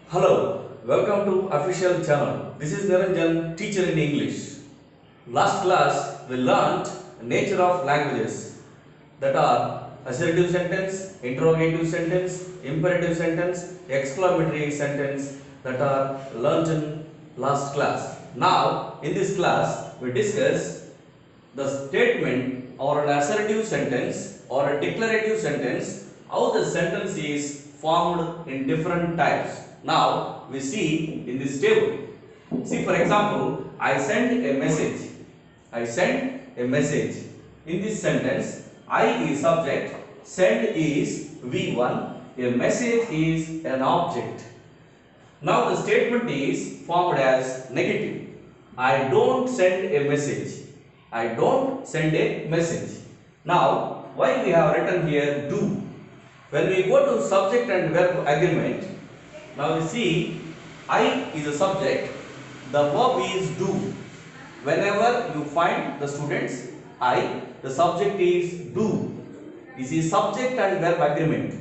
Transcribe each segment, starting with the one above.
Hello, welcome to official channel. This is Niranjan, teacher in English. Last class we learnt nature of languages that are assertive sentence, interrogative sentence, imperative sentence, exclamatory sentence that are learnt in last class. Now in this class we discuss the statement or an assertive sentence or a declarative sentence, how the sentence is formed in different types. Now we see in this table. See, for example, I send a message. I send a message. In this sentence, I is subject, send is V1, a message is an object. Now the statement is formed as negative. I don't send a message. I don't send a message. Now, why we have written here do? When we go to subject and verb agreement, now we see I is a subject, the verb is do. Whenever you find the students I, the subject is do. This is subject and verb agreement.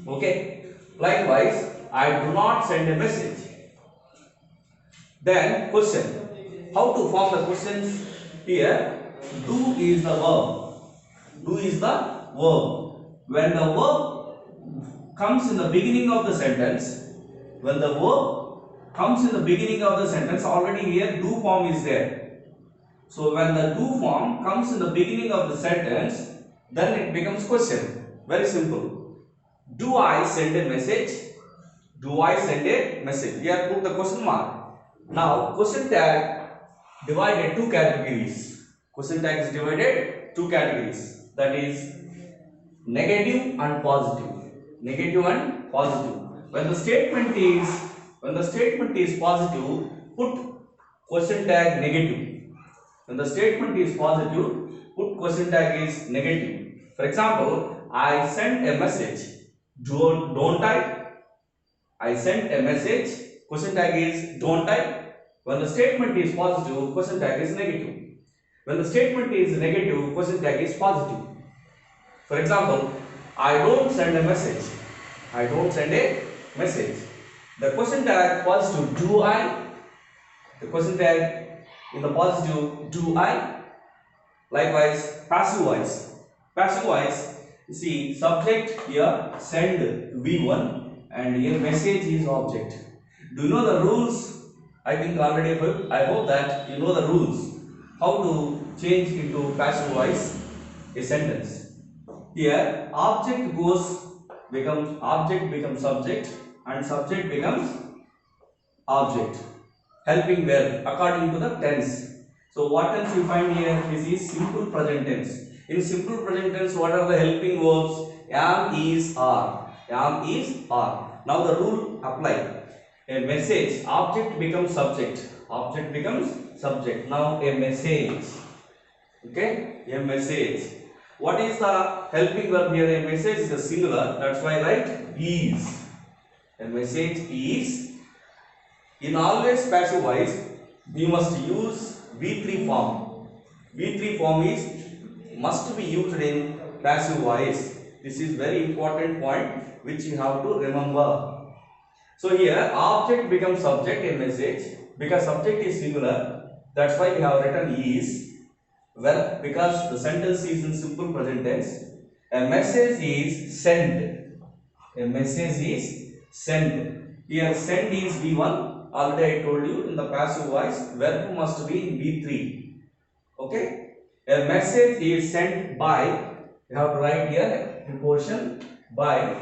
Okay. Likewise, I do not send a message. Then question. How to form the questions? Here, do is the verb. Do is the verb. When the verb comes in the beginning of the sentence, when the verb comes in the beginning of the sentence, already here do form is there. So when the do form comes in the beginning of the sentence, then it becomes question. Very simple. Do I send a message? Do I send a message? Here put the question mark. Now question tag divided two categories. Question tag is divided two categories. That is negative and positive. Negative and positive. When the statement is positive, put question tag negative. When the statement is positive, put question tag is negative. For example, I sent a message. Don't I? I sent a message. Question tag is don't I? When the statement is positive, question tag is negative. When the statement is negative, question tag is positive. For example, I don't send a message. I don't send a message. The question tag positive, do I? The question tag in the positive, do I? Likewise, passive voice. Passive voice, you see, subject here, send V1 and here message is object. Do you know the rules? I think already, I hope that you know the rules. How to change into passive voice a sentence. Here, object becomes subject and subject becomes object. Helping verb according to the tense. So what tense you find here? This is simple present tense. In simple present tense, what are the helping verbs? Am, is, are. Am, is, are. Now the rule apply. A message, object becomes subject. Object becomes subject. Now a message. Okay? A message. What is the helping verb here? A message is a singular. That's why I write is. A message is. In always passive voice, we must use V3 form. V3 form must be used in passive voice. This is very important point which you have to remember. So here object becomes subject in message because subject is singular. That's why we have written is. Well, because the sentence is in simple present tense. A message is sent. A message is sent. Here send is V1. Already I told you in the passive voice verb must be in V3. Okay. A message is sent by. You have to write here preposition by.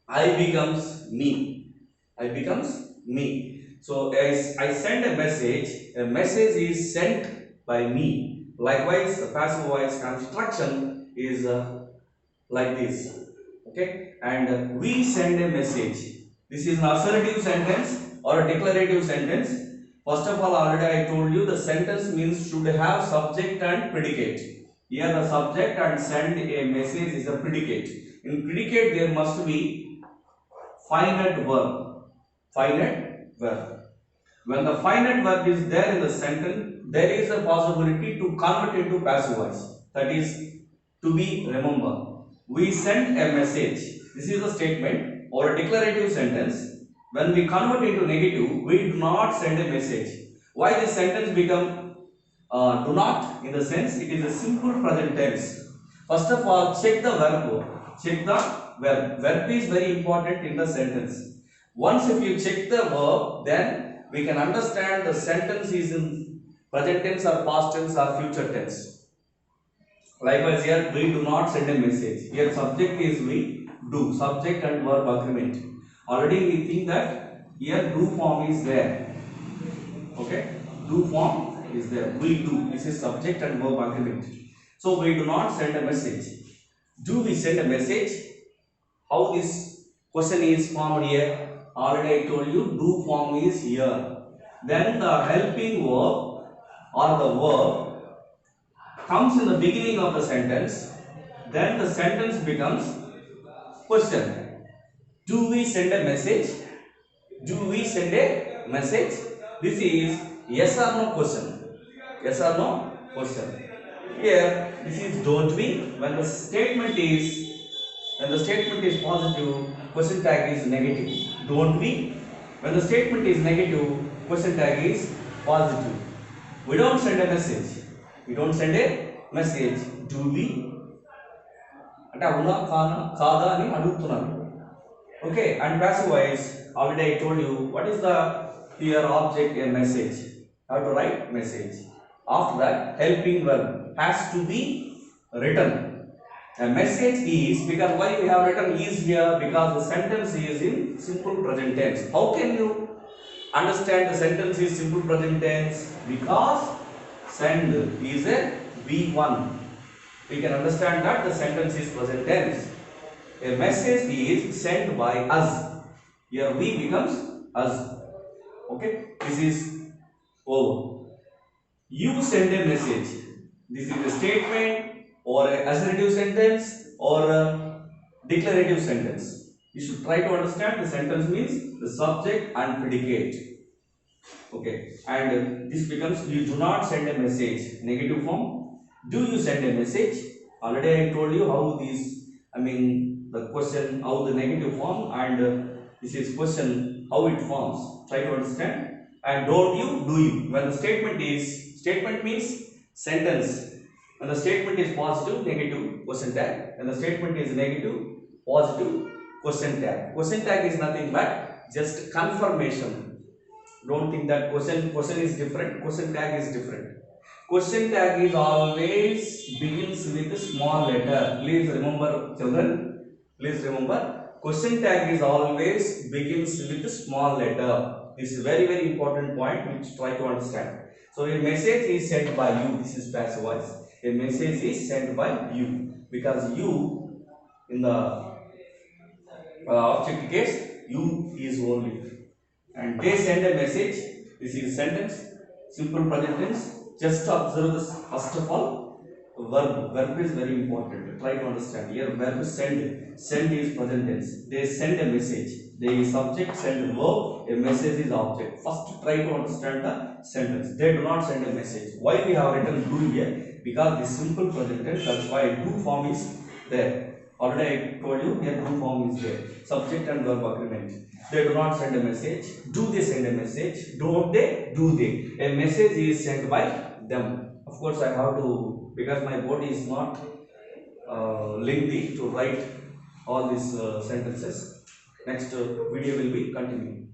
I becomes me. I becomes me. So as I send a message is sent by me. Likewise, the passive voice construction is like this. Okay, and we send a message. This is an assertive sentence or a declarative sentence. First of all, already I told you the sentence means should have subject and predicate. Here the subject and send a message is a predicate. In predicate there must be finite verb. Finite verb. When the finite verb is there in the sentence, there is a possibility to convert into passive voice. That is to be remembered. We sent a message. This is a statement or a declarative sentence. When we convert into negative, we do not send a message. Why this sentence become do not? In the sense, it is a simple present tense. First of all, check the verb. Check the verb. Verb is very important in the sentence. Once if you check the verb, then we can understand the sentence is in present tense or past tense or future tense. Likewise here, we do not send a message. Here subject is we, do, subject and verb agreement. Already we think that here do form is there. Okay, do form is there. We do. This is subject and verb agreement. So we do not send a message. Do we send a message? How this question is formed here? Already I told you do form is here. Then the helping verb or the verb comes in the beginning of the sentence. Then the sentence becomes question. Do we send a message? Do we send a message? This is yes or no question. Yes or no question. Here this is don't we. When the statement is positive, question tag is negative. Don't we? When the statement is negative, question tag is positive. We don't send a message. We don't send a message. Do we? అంటే అవునా కాదా అని అడుగుతున్నాను. Okay, and passive voice, already I told you what is the here object a message. How to write message. After that, helping verb has to be written. A message is, because why we have written is here, because the sentence is in simple present tense. How can you understand the sentence is simple present tense? Because send is a V1. We can understand that the sentence is present tense. A message is sent by us. Here we becomes us. Okay, this is over. You send a message. This is a statement or a assertive sentence or a declarative sentence. You should try to understand the sentence means the subject and predicate. Okay, and this becomes you do not send a message. Negative form. Do you send a message? Already I told you how these, the question, how the negative form, and this is question, how it forms. Try to understand. And don't you, do you. When the statement means sentence. When the statement is positive, negative, question tag. When the statement is negative, positive, question tag. Question tag is nothing but just confirmation. Don't think that question is different, question tag is different. Question tag is always begins with a small letter. Please remember, children. Please remember, question tag is always begins with a small letter. This is very important point which try to understand. So a message is sent by you. This is passive voice. A message is sent by you because you in the object case you is only, and they send a message. This is sentence, simple present tense. Just observe this first of all. Verb is very important. Try to understand. Here verb send is present tense. They send a message. They subject, send verb, a message is object. First try to understand the sentence. They do not send a message. Why we have written do here? Because this simple present tense, that's why do form is there. Already I told you here do form is there. Subject and verb agreement. They do not send a message. Do they send a message? Don't they? Do they? A message is sent by them. Of course I have to, because my board is not lengthy to write all these sentences. Next video will be continuing.